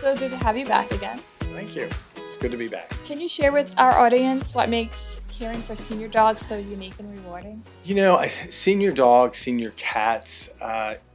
so good to have you back again. Thank you. It's good to be back. Can you share with our audience what makes caring for senior dogs so unique and rewarding? Senior dogs, senior cats,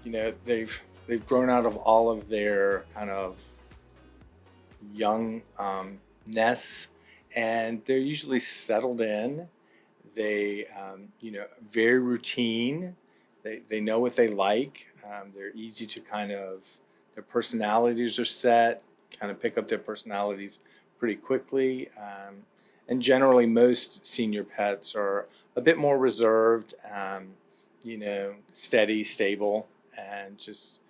they've grown out of all of their kind of young nests, and they're usually settled in. They, very routine. They know what they like. They're easy to their personalities are set, kind of pick up their personalities pretty quickly. And generally, most senior pets are a bit more reserved, steady, stable, and just,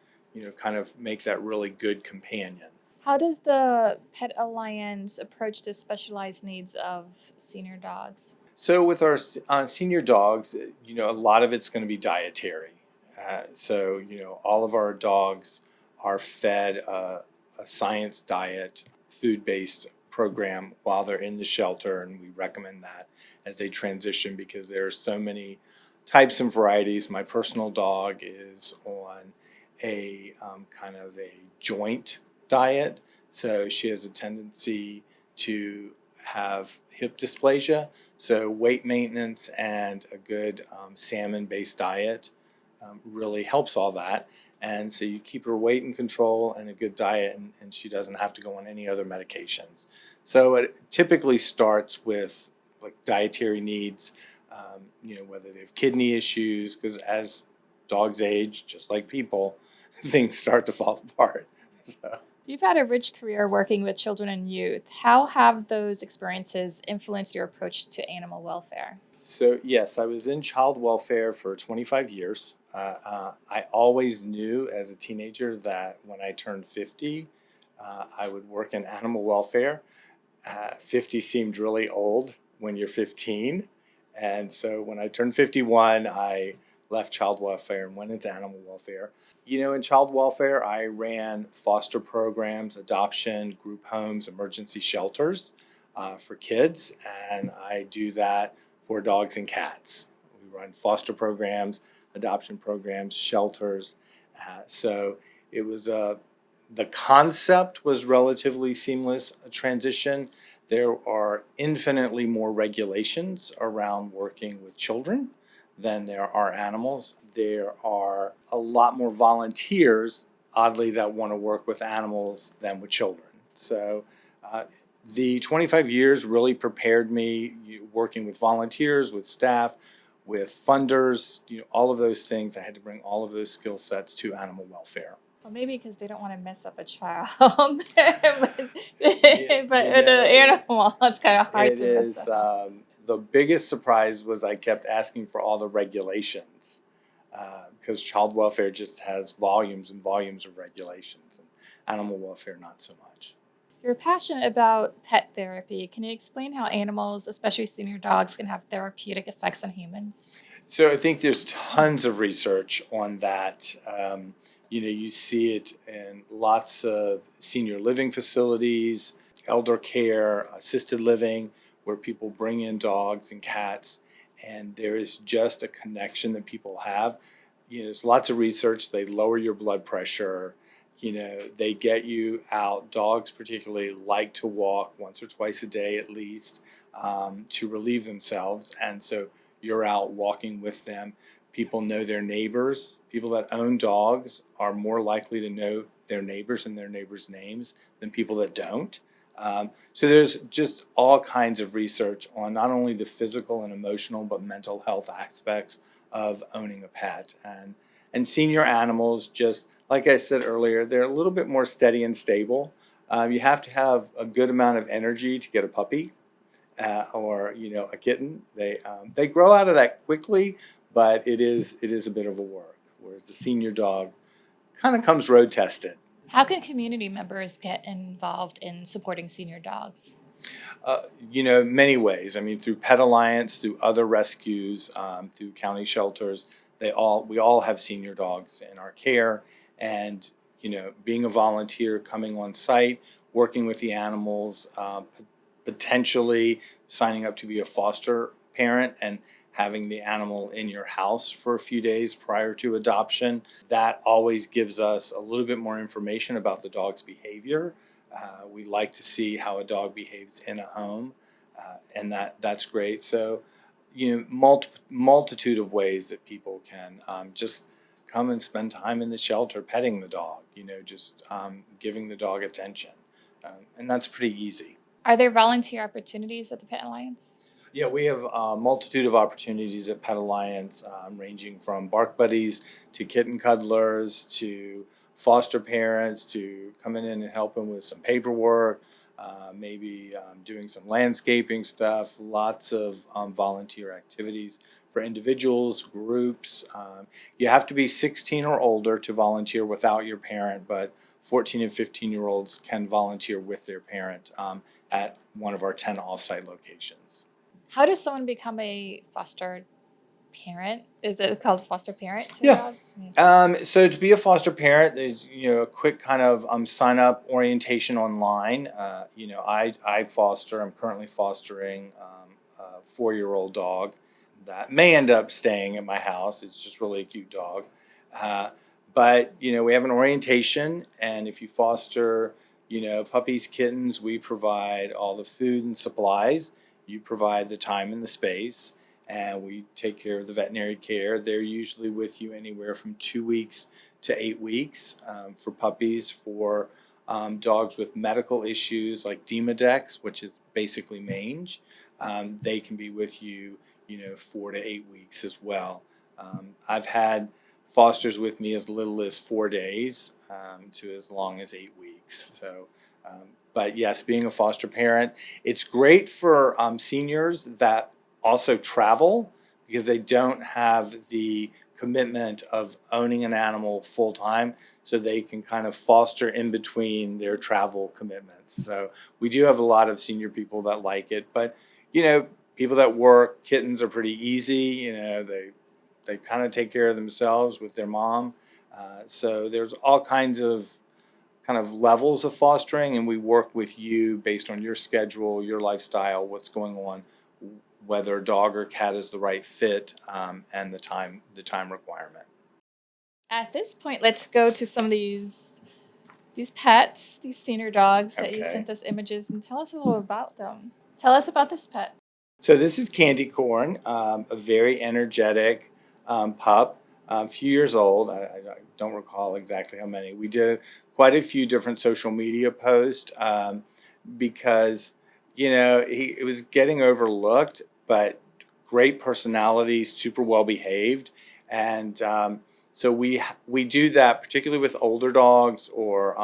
kind of make that really good companion. How does the Pet Alliance approach the specialized needs of senior dogs? So with our senior dogs, a lot of it's going to be dietary. All of our dogs are fed a science diet, food-based program while they're in the shelter, and we recommend that as they transition because there are so many types and varieties. My personal dog is on a kind of a joint diet, so she has a tendency to have hip dysplasia, so weight maintenance and a good salmon-based diet really helps all that. And so you keep her weight in control and a good diet, and she doesn't have to go on any other medications. So it typically starts with like dietary needs, whether they have kidney issues, because as dogs age, just like people, things start to fall apart. So. You've had a rich career working with children and youth. How have those experiences influenced your approach to animal welfare? So yes, I was in child welfare for 25 years. I always knew as a teenager that when I turned 50, I would work in animal welfare. 50 seemed really old when you're 15. And so when I turned 51, I left child welfare and went into animal welfare. In child welfare, I ran foster programs, adoption, group homes, emergency shelters for kids, and I do that for dogs and cats. We run foster programs, adoption programs, shelters. So it was the concept was relatively seamless a transition. There are infinitely more regulations around working with children than there are animals. There are a lot more volunteers, oddly, that want to work with animals than with children. So the 25 years really prepared me working with volunteers, with staff, with funders, all of those things. I had to bring all of those skill sets to animal welfare. Well, maybe because they don't want to mess up a child. but with an animal, it's kind of hard to mess that up. The biggest surprise was I kept asking for all the regulations because child welfare just has volumes and volumes of regulations, and animal welfare not so much. You're passionate about pet therapy. Can you explain how animals, especially senior dogs, can have therapeutic effects on humans? So I think there's tons of research on that. You see it in lots of senior living facilities, elder care, assisted living, where people bring in dogs and cats, and there is just a connection that people have. There's lots of research. They lower your blood pressure. They get you out. Dogs particularly like to walk once or twice a day at least to relieve themselves, and so you're out walking with them. People know their neighbors. People that own dogs are more likely to know their neighbors and their neighbors' names than people that don't. So there's just all kinds of research on not only the physical and emotional but mental health aspects of owning a pet. And senior animals, just like I said earlier, they're a little bit more steady and stable. You have to have a good amount of energy to get a puppy or a kitten. They grow out of that quickly, but it is a bit of a work. Whereas a senior dog kind of comes road tested. How can community members get involved in supporting senior dogs? Many ways. I mean, through Pet Alliance, through other rescues, through county shelters. We all have senior dogs in our care, and being a volunteer, coming on site, working with the animals, potentially signing up to be a foster parent, and having the animal in your house for a few days prior to adoption. That always gives us a little bit more information about the dog's behavior. We like to see how a dog behaves in a home, and that's great. So, multitude of ways that people can just come and spend time in the shelter petting the dog, just giving the dog attention. And that's pretty easy. Are there volunteer opportunities at the Pet Alliance? Yeah, we have a multitude of opportunities at Pet Alliance, ranging from bark buddies to kitten cuddlers to foster parents to coming in and helping with some paperwork, maybe doing some landscaping stuff, lots of volunteer activities for individuals, groups. You have to be 16 or older to volunteer without your parent, but 14 and 15-year-olds can volunteer with their parent at one of our 10 offsite locations. How does someone become a foster parent? Is it called foster parent to a Yeah. dog? Yes. So to be a foster parent, there's a quick kind of sign up orientation online. I foster. I'm currently fostering a 4-year-old dog that may end up staying at my house. It's just really a cute dog. But we have an orientation, and if you foster puppies, kittens, we provide all the food and supplies. You provide the time and the space, and we take care of the veterinary care. They're usually with you anywhere from 2 weeks to 8 weeks for puppies. For dogs with medical issues like Demodex, which is basically mange, they can be with you, 4 to 8 weeks as well. I've had fosters with me as little as 4 days to as long as 8 weeks. So. But yes, being a foster parent, it's great for seniors that also travel because they don't have the commitment of owning an animal full time, so they can kind of foster in between their travel commitments. So we do have a lot of senior people that like it, but people that work, kittens are pretty easy. They kind of take care of themselves with their mom. So there's all kinds of kind of levels of fostering, and we work with you based on your schedule, your lifestyle, what's going on, whether dog or cat is the right fit, and the time requirement. At this point, let's go to some of these pets, these senior dogs that you Okay. sent us images, and tell us a little about them. Tell us about this pet. So this is Candy Corn, a very energetic pup, a few years old. I don't recall exactly how many. We did quite a few different social media posts because it was getting overlooked, but great personality, super well behaved, and so we do that particularly with older dogs or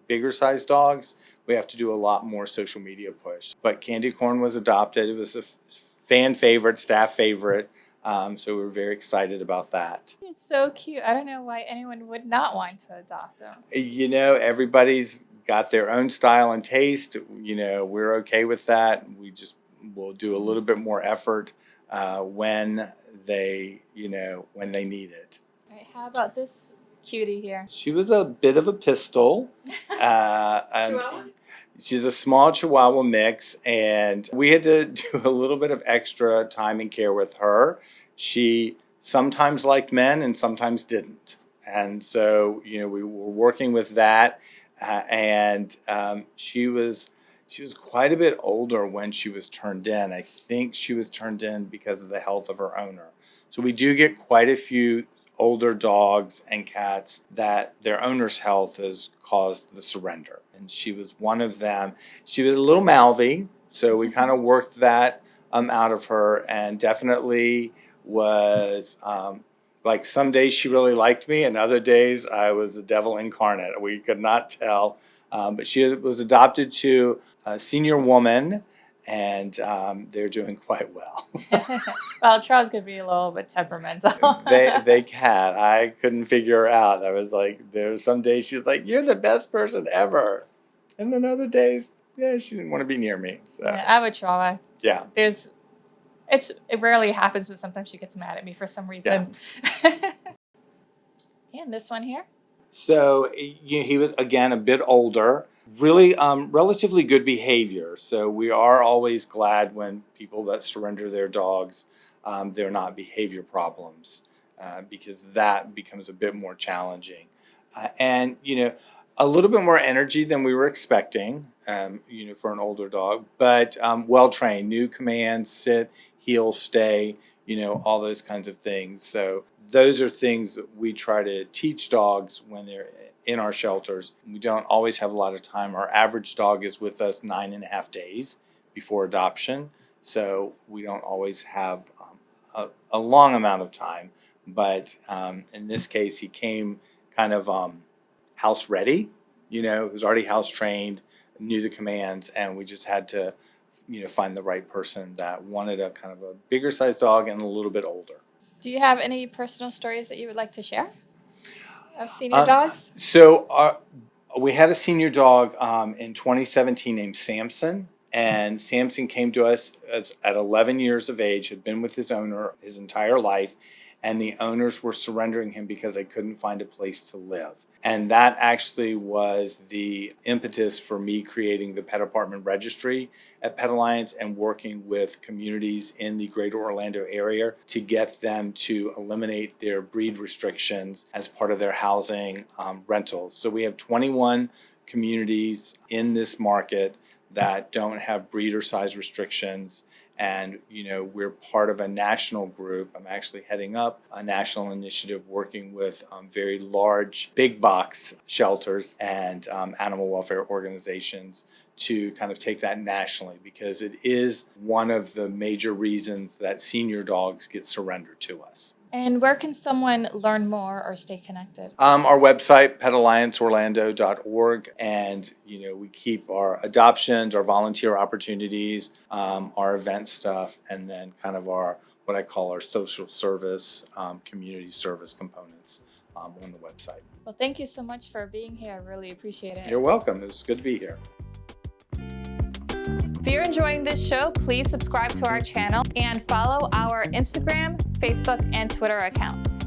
bigger sized dogs. We have to do a lot more social media push. But Candy Corn was adopted. It was a fan favorite, staff favorite. So we were very excited about that. It's so cute. I don't know why anyone would not want to adopt him. Everybody's got their own style and taste. We're okay with that. We'll do a little bit more effort when they need it. All right, how about this cutie here? She was a bit of a pistol. Chihuahua? She's a small Chihuahua mix, and we had to do a little bit of extra time and care with her. She sometimes liked men and sometimes didn't. And so, we were working with that, and she was quite a bit older when she was turned in. I think she was turned in because of the health of her owner. So we do get quite a few older dogs and cats that their owner's health has caused the surrender. And she was one of them. She was a little mouthy, so we kind of worked that out of her, and definitely was like some days she really liked me and other days I was the devil incarnate. We could not tell. But she was adopted to a senior woman, and they're doing quite well. Well, Charles could be a little bit temperamental. They can. I couldn't figure her out. I was like, there were some days she's like, "You're the best person ever," and then other days, yeah, she didn't want to be near me. So Yeah, I have a Chihuahua. yeah. It rarely happens, but sometimes she gets mad at me for some reason. Yeah. And this one here. So he was again a bit older. Really, relatively good behavior. So we are always glad when people that surrender their dogs, they're not behavior problems, because that becomes a bit more challenging. And, a little bit more energy than we were expecting, for an older dog, but well trained, new commands, sit, heel, stay, all those kinds of things. So those are things that we try to teach dogs when they're in our shelters. We don't always have a lot of time. Our average dog is with us 9.5 days before adoption, so we don't always have a long amount of time. But in this case, he came kind of house ready. He was already house trained, knew the commands, and we just had to, find the right person that wanted a kind of a bigger sized dog and a little bit older. Do you have any personal stories that you would like to share of senior dogs? So we had a senior dog in 2017 named Samson. And Samson came to us at 11 years of age, had been with his owner his entire life, and the owners were surrendering him because they couldn't find a place to live. And that actually was the impetus for me creating the Pet Apartment Registry at Pet Alliance and working with communities in the greater Orlando area to get them to eliminate their breed restrictions as part of their housing rentals. So we have 21 communities in this market that don't have breeder size restrictions. And, we're part of a national group. I'm actually heading up a national initiative working with very large, big box shelters and animal welfare organizations to kind of take that nationally, because it is one of the major reasons that senior dogs get surrendered to us. And where can someone learn more or stay connected? Our website, petallianceorlando.org, and we keep our adoptions, our volunteer opportunities, our event stuff, and then kind of our what I call our social service, community service components on the website. Well, thank you so much for being here. I really appreciate it. You're welcome. It was good to be here. If you're enjoying this show, please subscribe to our channel and follow our Instagram, Facebook, and Twitter accounts.